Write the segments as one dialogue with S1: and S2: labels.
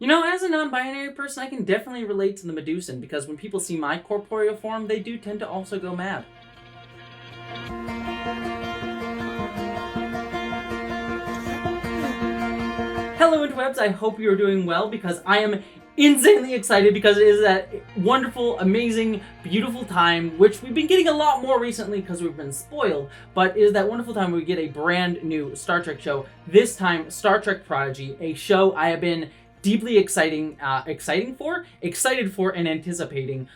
S1: You know, as a non-binary person, I can definitely relate to the Medusan, because when people see my corporeal form, they do tend to also go mad. Hello, interwebs. I hope you're doing well, because I am insanely excited, because it is that wonderful, amazing, beautiful time, which we've been getting a lot more recently because we've been spoiled, but it is that wonderful time where we get a brand new Star Trek show, this time Star Trek Prodigy, a show I have been deeply excited for and anticipating,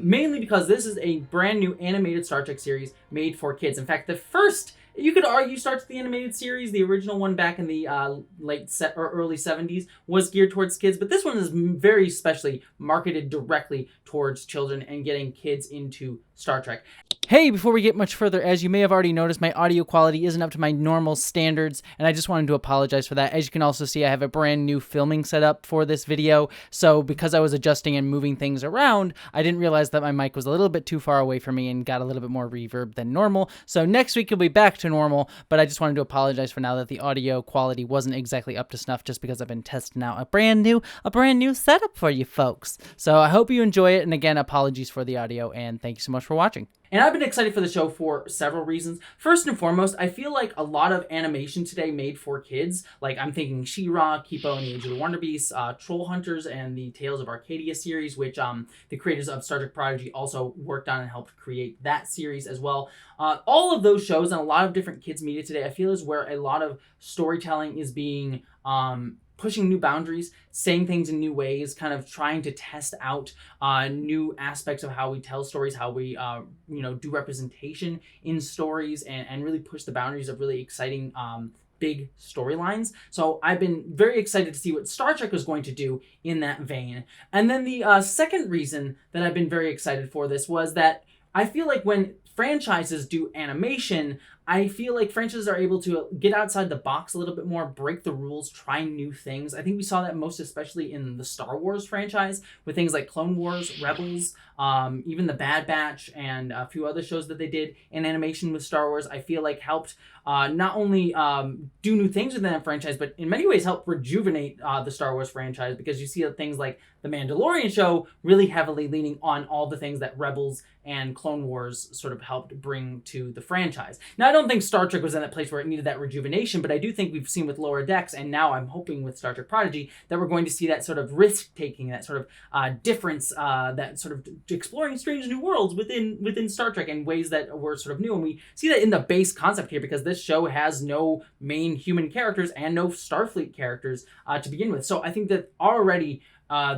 S1: mainly because this is a brand new animated Star Trek series made for kids. In fact, the first, you could argue, Star Trek the Animated Series, the original one back in the early 70s, was geared towards kids, but this one is very specially marketed directly towards children and getting kids into Star Trek. Hey, before we get much further, as you may have already noticed, my audio quality isn't up to my normal standards, and I just wanted to apologize for that. As you can also see, I have a brand new filming setup for this video, so because I was adjusting and moving things around, I didn't realize that my mic was a little bit too far away from me and got a little bit more reverb than normal. So next week it'll be back to normal, but I just wanted to apologize for now that the audio quality wasn't exactly up to snuff, just because I've been testing out a brand new setup for you folks. So I hope you enjoy it, and again, apologies for the audio, and thank you so much for watching. And I've been excited for the show for several reasons. First and foremost, I feel like a lot of animation today made for kids, like I'm thinking She-Ra, Kipo and the Age of the Wonder Beasts, Troll Hunters, and the Tales of Arcadia series, which the creators of Star Trek Prodigy also worked on and helped create that series as well. All of those shows and a lot of different kids media today, I feel, is where a lot of storytelling is being pushing new boundaries, saying things in new ways, kind of trying to test out new aspects of how we tell stories, how we do representation in stories, and really push the boundaries of really exciting big storylines. So I've been very excited to see what Star Trek is going to do in that vein. And then the second reason that I've been very excited for this was that I feel like when franchises do animation, I feel like franchises are able to get outside the box a little bit more, break the rules, try new things. I think we saw that most especially in the Star Wars franchise with things like Clone Wars, Rebels, even the Bad Batch, and a few other shows that they did in animation with Star Wars, I feel like helped not only do new things within that franchise, but in many ways help rejuvenate the Star Wars franchise, because you see things like the Mandalorian show really heavily leaning on all the things that Rebels and Clone Wars sort of helped bring to the franchise. Now, I don't think Star Trek was in that place where it needed that rejuvenation, but I do think we've seen with Lower Decks, and now I'm hoping with Star Trek Prodigy, that we're going to see that sort of risk-taking, that sort of difference, that sort of exploring strange new worlds within Star Trek in ways that were sort of new. And we see that in the base concept here, because this show has no main human characters and no Starfleet characters to begin with. So I think that already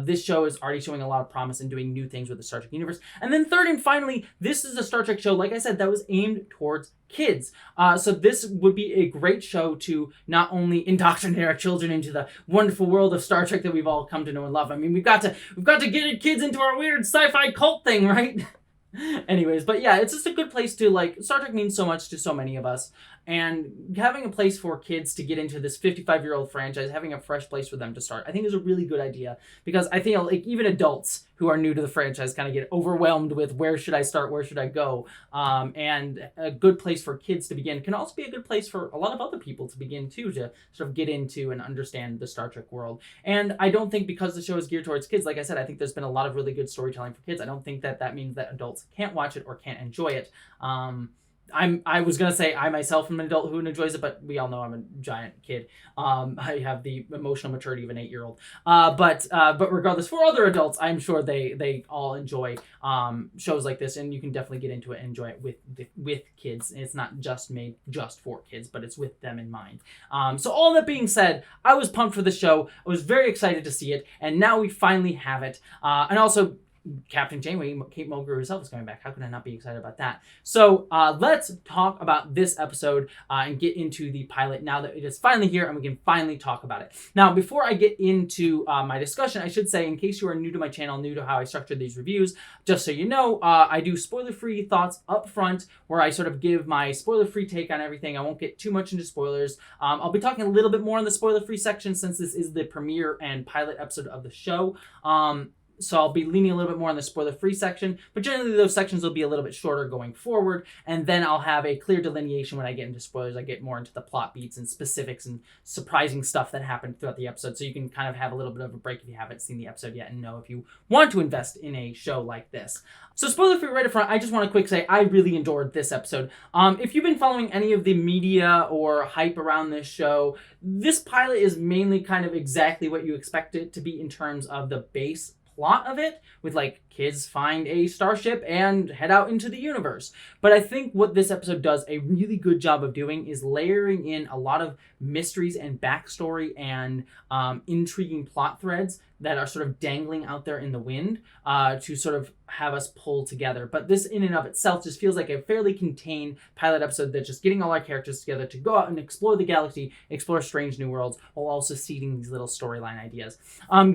S1: this show is already showing a lot of promise in doing new things with the Star Trek universe. And then third and finally, this is a Star Trek show, like I said, that was aimed towards kids. So this would be a great show to not only indoctrinate our children into the wonderful world of Star Trek that we've all come to know and love. I mean, we've got to get kids into our weird sci-fi cult thing, right? Anyways, but yeah, it's just a good place to, like, Star Trek means so much to so many of us, and having a place for kids to get into this 55-year-old franchise, having a fresh place for them to start, I think is a really good idea, because I think, like, even adults who are new to the franchise kind of get overwhelmed with where should I start, where should I go, and a good place for kids to begin can also be a good place for a lot of other people to begin too, to sort of get into and understand the Star Trek world. And I don't think because the show is geared towards kids, like I said, I think there's been a lot of really good storytelling for kids. I don't think that means that adults can't watch it or can't enjoy it. I was gonna say I myself am an adult who enjoys it, but we all know I'm a giant kid. I have the emotional maturity of an 8-year-old. But regardless, for other adults, I'm sure they all enjoy shows like this, and you can definitely get into it and enjoy it with kids. It's not just made just for kids, but it's with them in mind. So all that being said, I was pumped for the show. I was very excited to see it, and now we finally have it. And also, Captain Janeway, Kate Mulgrew herself, is coming back. How could I not be excited about that? So let's talk about this episode and get into the pilot now that it is finally here and we can finally talk about it. Now, before I get into my discussion, I should say, in case you are new to my channel, new to how I structure these reviews, just so you know, I do spoiler-free thoughts up front where I sort of give my spoiler-free take on everything. I won't get too much into spoilers. I'll be talking a little bit more in the spoiler-free section since this is the premiere and pilot episode of the show. So I'll be leaning a little bit more on the spoiler-free section, but generally those sections will be a little bit shorter going forward, and then I'll have a clear delineation when I get into spoilers. I get more into the plot beats and specifics and surprising stuff that happened throughout the episode, so you can kind of have a little bit of a break if you haven't seen the episode yet and know if you want to invest in a show like this. So spoiler-free right up front, I just want to quick say I really enjoyed this episode. If you've been following any of the media or hype around this show, this pilot is mainly kind of exactly what you expect it to be in terms of the base plot of it, with like kids find a starship and head out into the universe. But I think what this episode does a really good job of doing is layering in a lot of mysteries and backstory and intriguing plot threads that are sort of dangling out there in the wind to sort of have us pull together. But this in and of itself just feels like a fairly contained pilot episode that's just getting all our characters together to go out and explore the galaxy, explore strange new worlds, while also seeding these little storyline ideas.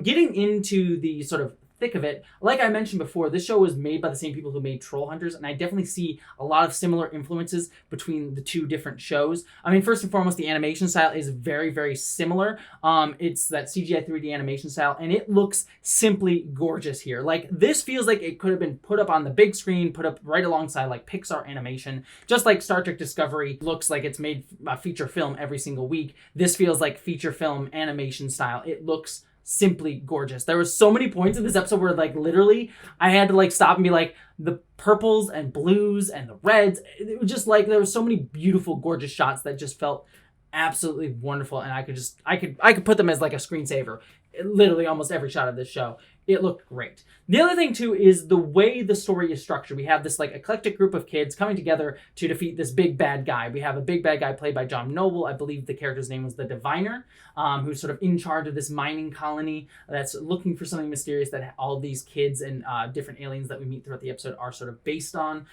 S1: Getting into the sort of thick of it, like I mentioned before, this show was made by the same people who made Troll Hunters, and I definitely see a lot of similar influences between the two different shows. I mean, first and foremost, the animation style is very, very similar. It's that CGI 3D animation style, and it looks simply gorgeous here. Like, this feels like it could have been put up on the big screen, put up right alongside like Pixar animation. Just like Star Trek Discovery looks like it's made a feature film every single week, this feels like feature film animation style. It looks simply gorgeous. There were so many points in this episode where like literally I had to like stop and be like, the purples and blues and the reds, it was just like there were so many beautiful gorgeous shots that just felt absolutely wonderful, and I could put them as like a screensaver. Literally almost every shot of this show, it looked great. The other thing too is the way the story is structured. We have this like eclectic group of kids coming together to defeat this big bad guy. We have a big bad guy played by John Noble. I believe the character's name was the Diviner, who's sort of in charge of this mining colony that's looking for something mysterious that all these kids and different aliens that we meet throughout the episode are sort of based on.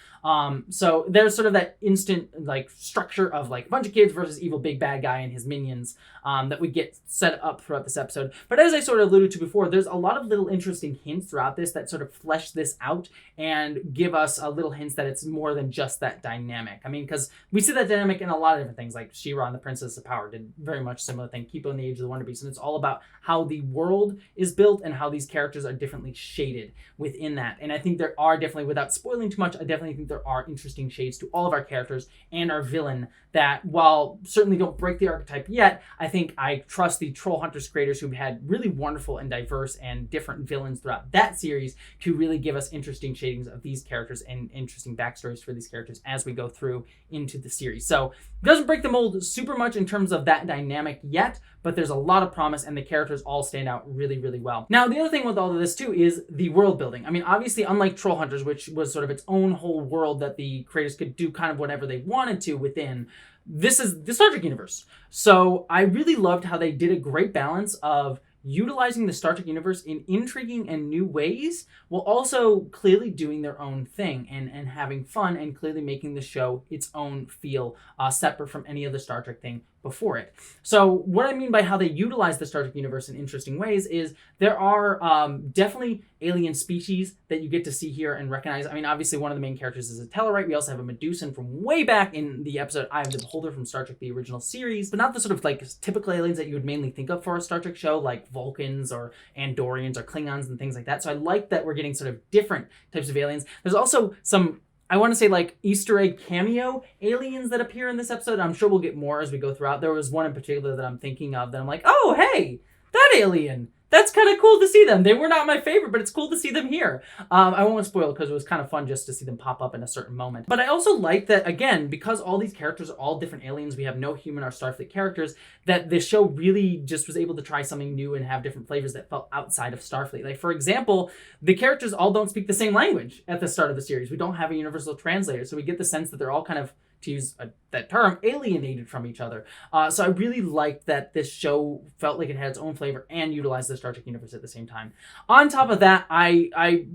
S1: So there's sort of that instant like structure of like a bunch of kids versus evil big bad guy and his minions that we get set up throughout this episode. But as I sort of alluded to before, there's a lot of little interesting hints throughout this that sort of flesh this out and give us a little hints that it's more than just that dynamic. I mean, because we see that dynamic in a lot of different things, like She-Ra and the Princess of Power did very much similar thing, Kipo and the Age of the Wonder Beast, and it's all about how the world is built and how these characters are differently shaded within that. And I think there are definitely, without spoiling too much, I definitely think there are interesting shades to all of our characters and our villain that, while certainly don't break the archetype yet, I think I trust the Troll Hunters creators who've had really wonderful and diverse and different villains throughout that series to really give us interesting shadings of these characters and interesting backstories for these characters as we go through into the series. So it doesn't break the mold super much in terms of that dynamic yet, but there's a lot of promise and the characters all stand out really, really well. Now, the other thing with all of this too is the world building. I mean, obviously, unlike Troll Hunters, which was sort of its own whole world that the creators could do kind of whatever they wanted to within, this is the Star Trek universe. So I really loved how they did a great balance of utilizing the Star Trek universe in intriguing and new ways, while also clearly doing their own thing and having fun and clearly making the show its own feel, separate from any other Star Trek thing before it. So what I mean by how they utilize the Star Trek universe in interesting ways is there are definitely alien species that you get to see here and recognize. I mean, obviously one of the main characters is a Tellarite. We also have a Medusan from way back in the episode Eye of the Beholder from Star Trek, the original series, but not the sort of like typical aliens that you would mainly think of for a Star Trek show, like Vulcans or Andorians or Klingons and things like that. So I like that we're getting sort of different types of aliens. There's also some, I want to say, like Easter egg cameo aliens that appear in this episode. I'm sure we'll get more as we go throughout. There was one in particular that I'm thinking of that I'm like, oh, hey, that alien. That's kind of cool to see them. They were not my favorite, but it's cool to see them here. I won't spoil it because it was kind of fun just to see them pop up in a certain moment. But I also like that, again, because all these characters are all different aliens, we have no human or Starfleet characters, that this show really just was able to try something new and have different flavors that felt outside of Starfleet. Like, for example, the characters all don't speak the same language at the start of the series. We don't have a universal translator, so we get the sense that they're all kind of, to use that term, alienated from each other. So I really liked that this show felt like it had its own flavor and utilized the Star Trek universe at the same time. On top of that, I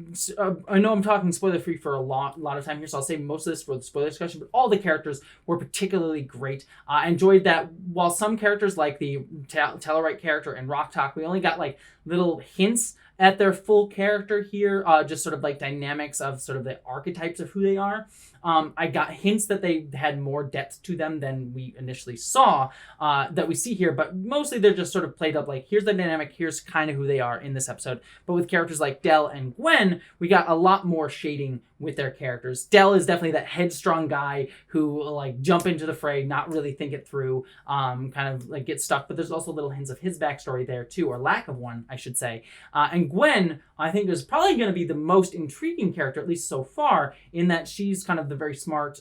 S1: know I'm talking spoiler-free for a lot of time here, so I'll save most of this for the spoiler discussion, but all the characters were particularly great. I enjoyed that while some characters, like the Tellarite character and Rock Talk, we only got like little hints at their full character here, just sort of like dynamics of sort of the archetypes of who they are. I got hints that they had more depth to them than we initially saw, that we see here, but mostly they're just sort of played up like, here's the dynamic, here's kind of who they are in this episode. But with characters like Del and Gwen, we got a lot more shading with their characters. Del is definitely that headstrong guy who like jump into the fray, not really think it through, kind of like get stuck, but there's also little hints of his backstory there too, or lack of one, I should say. And Gwen, I think, is probably going to be the most intriguing character, at least so far, in that she's kind of the very smart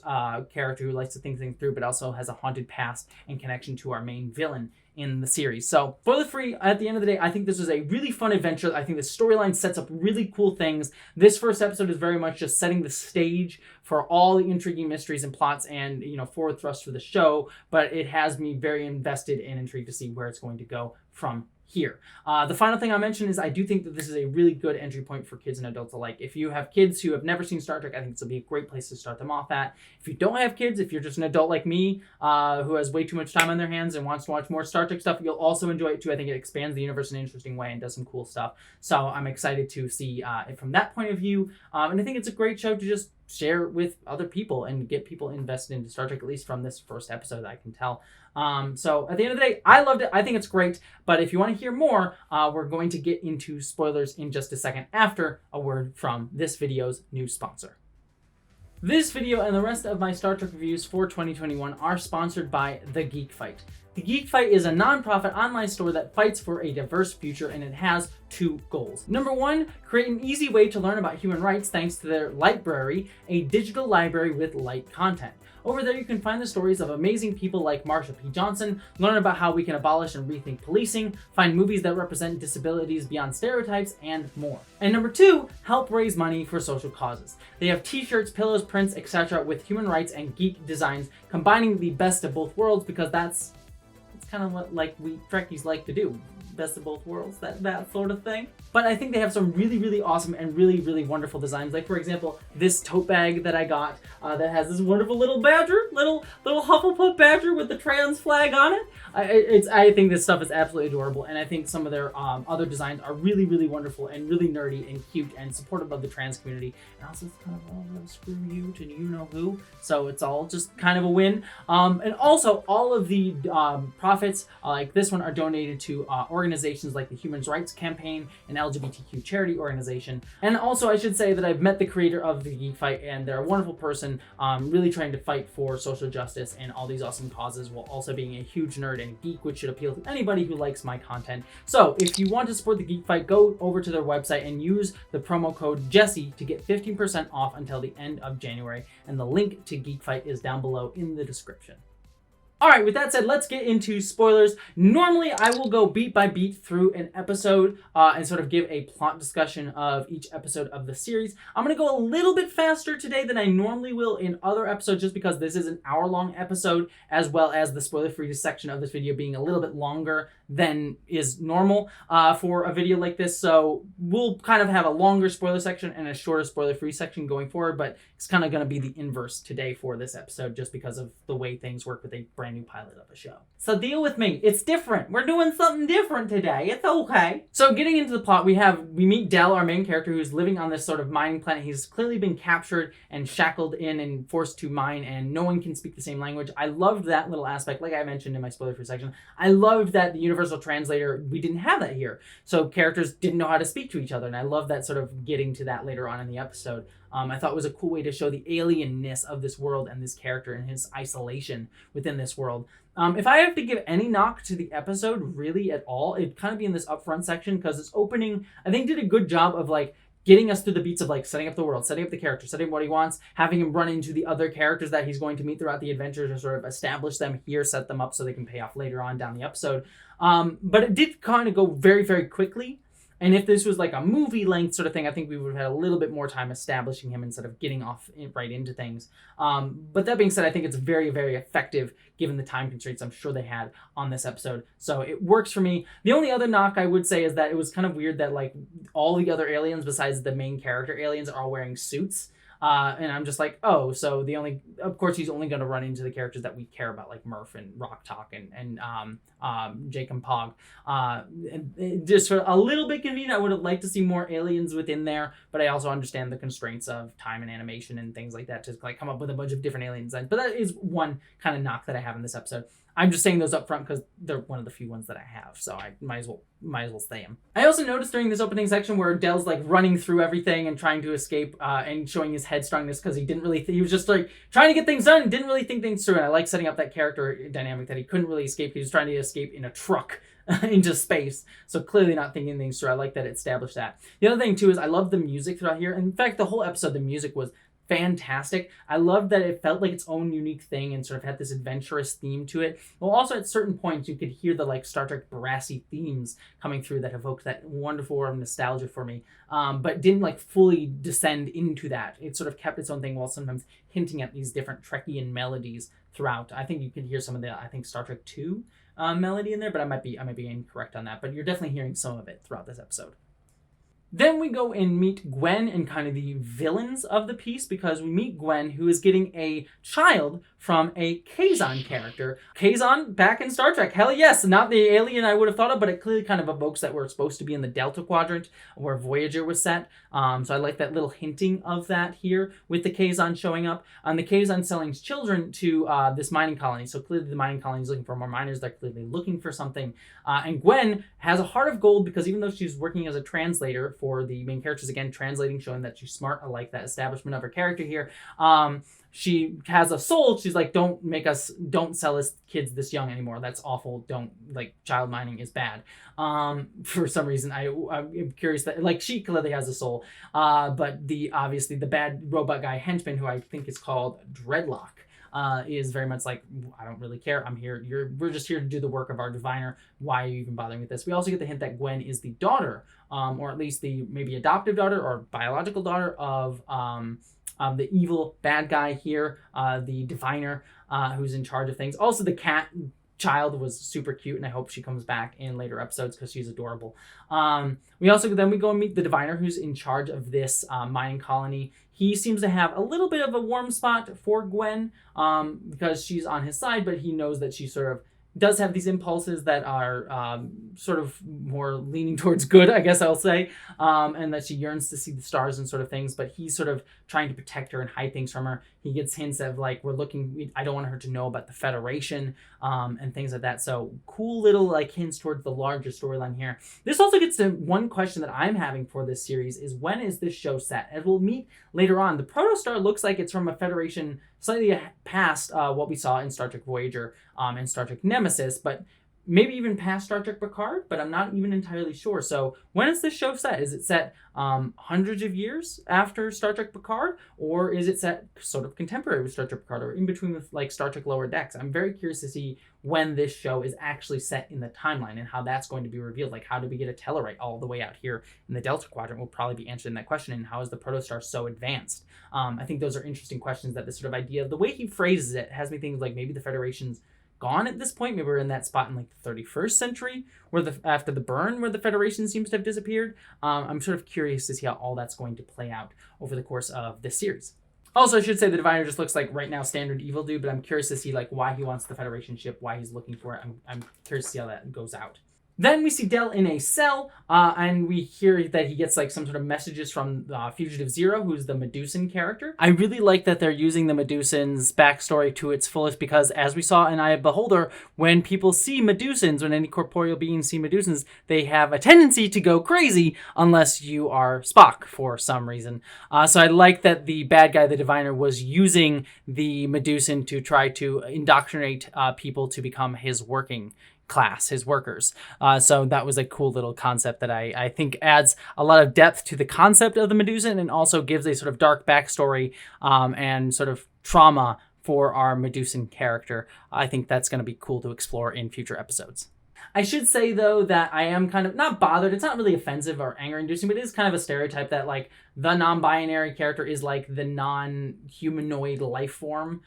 S1: character who likes to think things through, but also has a haunted past and connection to our main villain in the series. So, spoiler free, at the end of the day, I think this was a really fun adventure. I think the storyline sets up really cool things. This first episode is very much just setting the stage for all the intriguing mysteries and plots and, forward thrust for the show, but it has me very invested and intrigued to see where it's going to go from here. The final thing I'll mention is I do think that this is a really good entry point for kids and adults alike. If you have kids who have never seen Star Trek, I think this will be a great place to start them off at. If you don't have kids, if you're just an adult like me, who has way too much time on their hands and wants to watch more Star Trek stuff, you'll also enjoy it too. I think it expands the universe in an interesting way and does some cool stuff. So I'm excited to see it from that point of view. And I think it's a great show to just share with other people and get people invested into Star Trek, at least from this first episode, I can tell. So at the end of the day, I loved it. I think it's great. But if you want to hear more, we're going to get into spoilers in just a second after a word from this video's new sponsor. This video and the rest of my Star Trek reviews for 2021 are sponsored by The Geek Fight. The Geek Fight is a non-profit online store that fights for a diverse future, and it has two goals. Number one, create an easy way to learn about human rights thanks to their Library, a digital library with light content. Over there you can find the stories of amazing people like Marsha P. Johnson, learn about how we can abolish and rethink policing, find movies that represent disabilities beyond stereotypes, and more. And number two, help raise money for social causes. They have t-shirts, pillows, prints, etc. with human rights and geek designs, combining the best of both worlds, because that's kind of what we Trekkies like to do. Best of both worlds, that sort of thing. But I think they have some really, really awesome and really, really wonderful designs. Like, for example, this tote bag that I got that has this wonderful little badger, little Hufflepuff badger with the trans flag on it. I think this stuff is absolutely adorable, and I think some of their other designs are really, really wonderful and really nerdy and cute and supportive of the trans community. And also, it's kind of all screw you to you-know-who, so it's all just kind of a win. And also, all of the profits, like this one, are donated to organizations like the Human Rights Campaign, an LGBTQ charity organization. And also, I should say that I've met the creator of the Geek Fight, and they're a wonderful person, really trying to fight for social justice and all these awesome causes, while also being a huge nerd and geek, which should appeal to anybody who likes my content. So if you want to support the Geek Fight, go over to their website and use the promo code Jessie to get 15% off until the end of January. And the link to Geek Fight is down below in the description. Alright, with that said, let's get into spoilers. Normally, I will go beat by beat through an episode and sort of give a plot discussion of each episode of the series. I'm going to go a little bit faster today than I normally will in other episodes, just because this is an hour-long episode, as well as the spoiler-free section of this video being a little bit longer than is normal for a video like this. So we'll kind of have a longer spoiler section and a shorter spoiler-free section going forward, but it's kind of going to be the inverse today for this episode, just because of the way things work with a brand new pilot of a show. So deal with me. It's different. We're doing something different today. It's okay. So getting into the plot, we meet Del, our main character, who's living on this sort of mining planet. He's clearly been captured and shackled in and forced to mine, and no one can speak the same language. I loved that little aspect, like I mentioned in my spoiler-free section. I loved that the universal translator, we didn't have that here. So characters didn't know how to speak to each other, and I love that sort of getting to that later on in the episode. I thought it was a cool way to show the alienness of this world and this character and his isolation within this world. If I have to give any knock to the episode, really at all, it'd kind of be in this upfront section, because this opening, I think, did a good job of getting us through the beats of setting up the world, setting up the character, setting up what he wants, having him run into the other characters that he's going to meet throughout the adventure to sort of establish them here, set them up so they can pay off later on down the episode. But it did kind of go very, very quickly. And if this was a movie length sort of thing, I think we would have had a little bit more time establishing him instead of getting off right into things. But that being said, I think it's very, very effective given the time constraints I'm sure they had on this episode. So it works for me. The only other knock I would say is that it was kind of weird that all the other aliens besides the main character aliens are all wearing suits. And I'm just like, oh, so of course he's only going to run into the characters that we care about, like Murph and Rock Talk and Jake and Pog. And just for a little bit convenient. I would have liked to see more aliens within there, but I also understand the constraints of time and animation and things like that to like come up with a bunch of different aliens. But that is one kind of knock that I have in this episode. I'm just saying those up front because they're one of the few ones that I have, so I might as well say them. I also noticed during this opening section where Del's like running through everything and trying to escape and showing his headstrongness because he didn't really he was just like trying to get things done and didn't really think things through. And I like setting up that character dynamic that he couldn't really escape. He was trying to escape in a truck into space, so clearly not thinking things through. I like that it established that. The other thing too is I love the music throughout here. In fact, the whole episode, the music was fantastic. I loved that it felt like its own unique thing and sort of had this adventurous theme to it. Well, also at certain points you could hear the like Star Trek brassy themes coming through that evoked that wonderful warm nostalgia for me, but didn't like fully descend into that. It sort of kept its own thing while sometimes hinting at these different Trekkian melodies throughout. I think you can hear some of the Star Trek 2 melody in there, but I might be incorrect on that. But you're definitely hearing some of it throughout this episode. Then we go and meet Gwen and kind of the villains of the piece, because we meet Gwen, who is getting a child from a Kazon character. Kazon back in Star Trek. Hell yes, not the alien I would have thought of, but it clearly kind of evokes that we're supposed to be in the Delta Quadrant where Voyager was set. So I like that little hinting of that here with the Kazon showing up. The Kazon selling children to this mining colony. So clearly the mining colony is looking for more miners. They're clearly looking for something. And Gwen has a heart of gold because even though she's working as a translator for the main characters, again, translating, showing that she's smart. I like that establishment of her character here. She has a soul. She's like, don't sell us kids this young anymore. That's awful. Child mining is bad. For some reason, I'm curious that, like, she clearly has a soul. But obviously the bad robot guy henchman, who I think is called Dreadlock, is very much like, I don't really care. I'm here. We're just here to do the work of our diviner. Why are you even bothering with this? We also get the hint that Gwen is the daughter, or at least the maybe adoptive daughter or biological daughter of the evil bad guy here, the diviner, who's in charge of things. Also, the cat child was super cute, and I hope she comes back in later episodes because she's adorable. We go and meet the diviner who's in charge of this mining colony. He seems to have a little bit of a warm spot for Gwen because she's on his side, but he knows that she sort of does have these impulses that are sort of more leaning towards good, I guess I'll say, and that she yearns to see the stars and sort of things, but he's sort of trying to protect her and hide things from her. He gets hints of like, I don't want her to know about the Federation and things like that. So cool little like hints towards the larger storyline here. This also gets to one question that I'm having for this series is, when is this show set? As we'll meet later on, the Protostar looks like it's from a Federation slightly past what we saw in Star Trek Voyager and Star Trek Nemesis, but maybe even past Star Trek Picard, but I'm not even entirely sure. So when is this show set? Is it set hundreds of years after Star Trek Picard, or is it set sort of contemporary with Star Trek Picard, or in between with like Star Trek Lower Decks? I'm very curious to see when this show is actually set in the timeline and how that's going to be revealed. Like, how do we get a Tellarite all the way out here in the Delta Quadrant? Will probably be answering that question. And how is the Protostar so advanced? I think those are interesting questions that this sort of idea of the way he phrases it has me thinking like maybe the Federation's gone at this point. Maybe we're in that spot in like the 31st century where after the burn where the Federation seems to have disappeared. I'm sort of curious to see how all that's going to play out over the course of this series. Also, I should say the Diviner just looks like right now standard evil dude, but I'm curious to see like why he wants the Federation ship, why he's looking for it. I'm curious to see how that goes out. Then we see Del in a cell, and we hear that he gets like some sort of messages from Fugitive Zero, who's the Medusan character. I really like that they're using the Medusan's backstory to its fullest, because as we saw in Eye of Beholder, when people see Medusans, when any corporeal beings see Medusans, they have a tendency to go crazy unless you are Spock for some reason. So I like that the bad guy, the Diviner, was using the Medusan to try to indoctrinate people to become his working class, his workers. So that was a cool little concept that I think adds a lot of depth to the concept of the Medusan, and also gives a sort of dark backstory and sort of trauma for our Medusan character. I think that's going to be cool to explore in future episodes. I should say, though, that I am kind of not bothered. It's not really offensive or anger-inducing, but it is kind of a stereotype that, like, the non-binary character is, like, the non-humanoid life form.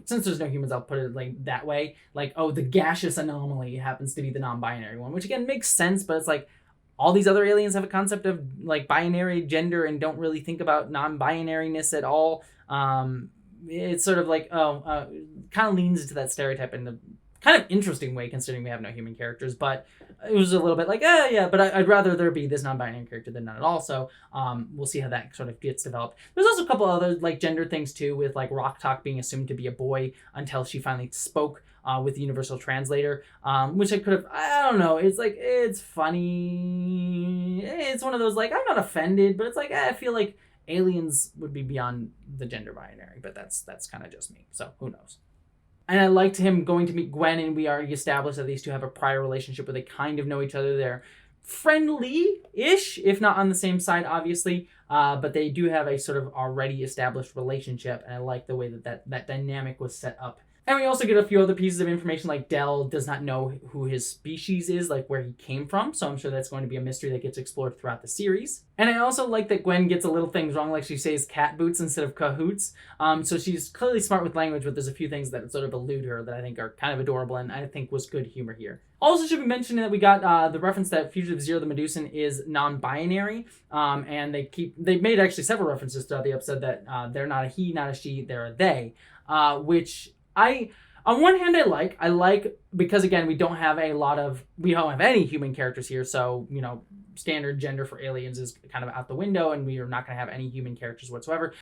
S1: Since there's no humans, I'll put it, like, that way. Like, oh, the gaseous anomaly happens to be the non-binary one, which, again, makes sense, but it's like, all these other aliens have a concept of like binary gender and don't really think about non-binariness at all. It's sort of like, kind of leans into that stereotype in the kind of interesting way, considering we have no human characters, but it was a little bit like, but I'd rather there be this non-binary character than none at all. So we'll see how that sort of gets developed. There's also a couple other like gender things too, with like Rock Talk being assumed to be a boy until she finally spoke with the universal translator, which I could have, I don't know, it's like, it's funny. It's one of those like, I'm not offended, but it's like, I feel like aliens would be beyond the gender binary, but that's kind of just me. So who knows? And I liked him going to meet Gwen, and we already established that these two have a prior relationship where they kind of know each other. They're friendly-ish, if not on the same side, obviously. But they do have a sort of already established relationship, and I like the way that dynamic was set up. And we also get a few other pieces of information, like Del does not know who his species is, like where he came from. So I'm sure that's going to be a mystery that gets explored throughout the series. And I also like that Gwen gets a little things wrong, like she says cat boots instead of cahoots. So she's clearly smart with language, but there's a few things that sort of elude her that I think are kind of adorable and I think was good humor here. Also should be mentioned that we got the reference that Fugitive Zero the Medusan is non-binary, and they made actually several references throughout the episode that they're not a he, not a she, they're a they, which on one hand, I like because again, we don't have any human characters here. So, standard gender for aliens is kind of out the window and we are not going to have any human characters whatsoever.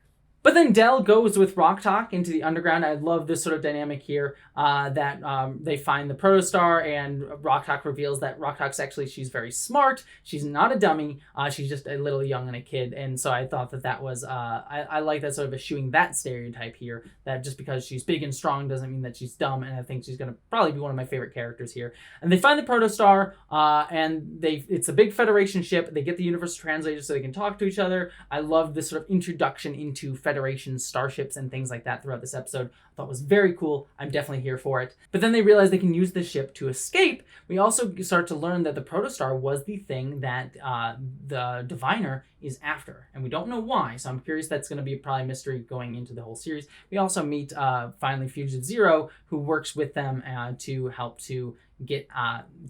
S1: But then Del goes with Rock Talk into the underground. I love this sort of dynamic here that they find the protostar and Rock Talk reveals that Rock Talk's actually, she's very smart. She's not a dummy. She's just a little young and a kid. And so I thought that was, I like that sort of eschewing that stereotype here, that just because she's big and strong doesn't mean that she's dumb. And I think she's going to probably be one of my favorite characters here. And they find the protostar and it's a big Federation ship. They get the universal translator so they can talk to each other. I love this sort of introduction into Federation starships and things like that throughout this episode. I thought was very cool. I'm definitely here for it. But then they realize they can use the ship to escape. We also start to learn that the protostar was the thing that the diviner is after, and we don't know why. So I'm curious. That's going to be probably a mystery going into the whole series. We also meet finally Fugitive Zero, who works with them to help to get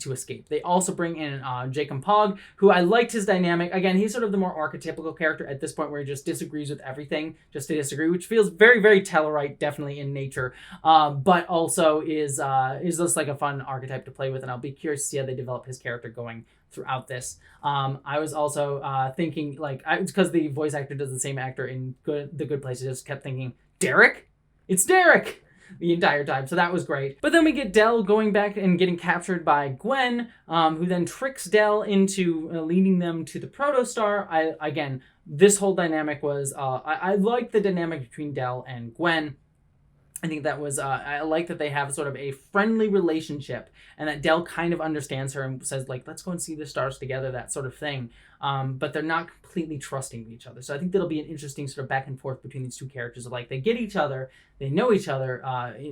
S1: to escape. They also bring in Jacob Pog, who I liked his dynamic. Again, he's sort of the more archetypical character at this point, where he just disagrees with everything just to disagree, which feels very, very Tellarite, definitely in nature, but also is just like a fun archetype to play with, and I'll be curious to see how they develop his character going throughout this. I was also thinking, like, it's because the voice actor does the same actor in The Good Place. I just kept thinking, Derek? It's Derek! The entire time, so that was great. But then we get Del going back and getting captured by Gwen, who then tricks Del into leading them to the protostar. Again, this whole dynamic was, I like the dynamic between Del and Gwen. I think that was, I like that they have sort of a friendly relationship and that Del kind of understands her and says, like, let's go and see the stars together, that sort of thing. But they're not completely trusting of each other. So I think that'll be an interesting sort of back and forth between these two characters of like, they get each other, they know each other,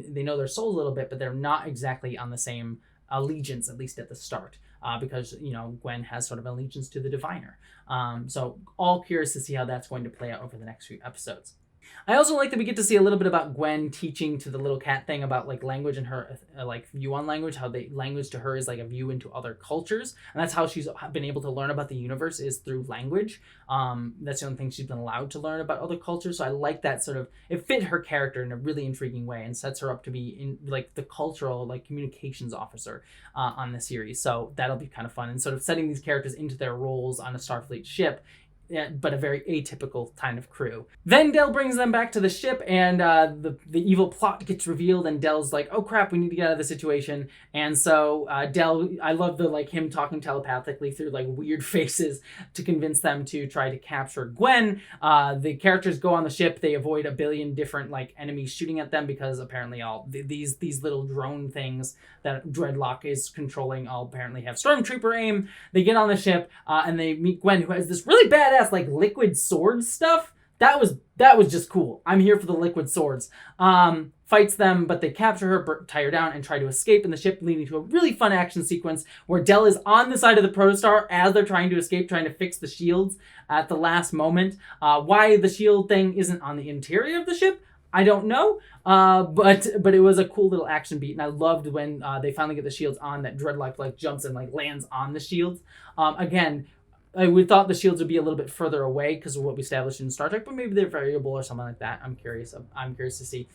S1: they know their souls a little bit, but they're not exactly on the same allegiance, at least at the start. Because, Gwen has sort of allegiance to the diviner. So all curious to see how that's going to play out over the next few episodes. I also like that we get to see a little bit about Gwen teaching to the little cat thing about like language and her like view on language, how language to her is like a view into other cultures, and that's how she's been able to learn about the universe is through language. That's the only thing she's been allowed to learn about other cultures. So I like that sort of, it fit her character in a really intriguing way and sets her up to be in like the cultural like communications officer on the series. So that'll be kind of fun and sort of setting these characters into their roles on a Starfleet ship. Yeah, but a very atypical kind of crew. Then Del brings them back to the ship, and the evil plot gets revealed, and Del's like, oh crap, we need to get out of the situation. And so Del, I love the like him talking telepathically through like weird faces to convince them to try to capture Gwen. The characters go on the ship, they avoid a billion different like enemies shooting at them because apparently all these little drone things that Dreadlock is controlling all apparently have stormtrooper aim. They get on the ship and they meet Gwen, who has this really badass like liquid sword stuff. That was just cool. I'm here for the liquid swords. Fights them, but they capture her, tie her down, and try to escape in the ship, leading to a really fun action sequence where Del is on the side of the protostar as they're trying to escape, trying to fix the shields at the last moment. Why the shield thing isn't on the interior of the ship, I don't know, but it was a cool little action beat, and I loved when they finally get the shields on, that Dreadlock like jumps and like lands on the shields. Again, we thought the shields would be a little bit further away because of what we established in Star Trek, but maybe they're variable or something like that. I'm curious to see.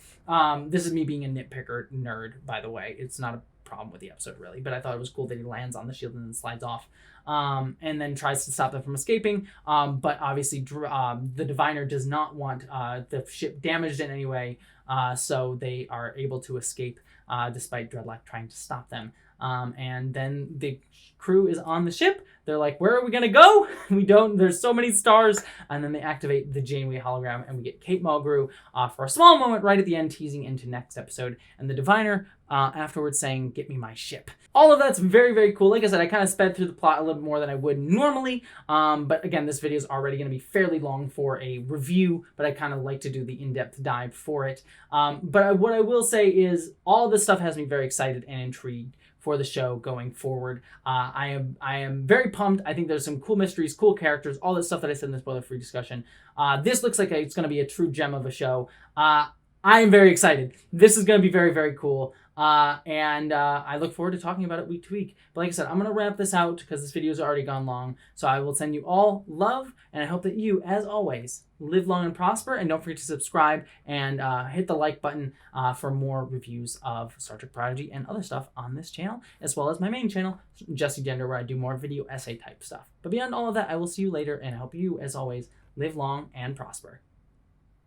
S1: This is me being a nitpicker nerd, by the way. It's not a problem with the episode really, but I thought it was cool that he lands on the shield and then slides off, and then tries to stop them from escaping. But obviously, the Diviner does not want the ship damaged in any way, so they are able to escape despite Dreadlock trying to stop them. And then the crew is on the ship. They're like, where are we gonna go? We don't, there's so many stars. And then they activate the Janeway hologram, and we get Kate Mulgrew for a small moment right at the end, teasing into next episode, and the Diviner afterwards saying, get me my ship. All of that's very, very cool. Like I said, I kind of sped through the plot a little bit more than I would normally, but again, this video is already going to be fairly long for a review, but I kind of like to do the in-depth dive for it. But what I will say is all this stuff has me very excited and intrigued for the show going forward. I am very pumped. I think there's some cool mysteries, cool characters, all this stuff that I said in the spoiler-free discussion. This looks like it's going to be a true gem of a show. I am very excited. This is going to be very, very cool. And I look forward to talking about it week to week. But like I said, I'm going to wrap this out because this video has already gone long. So I will send you all love, and I hope that you, as always, live long and prosper. And don't forget to subscribe and hit the like button for more reviews of Star Trek Prodigy and other stuff on this channel, as well as my main channel, Jessie, where I do more video essay type stuff. But beyond all of that, I will see you later, and I hope you, as always, live long and prosper.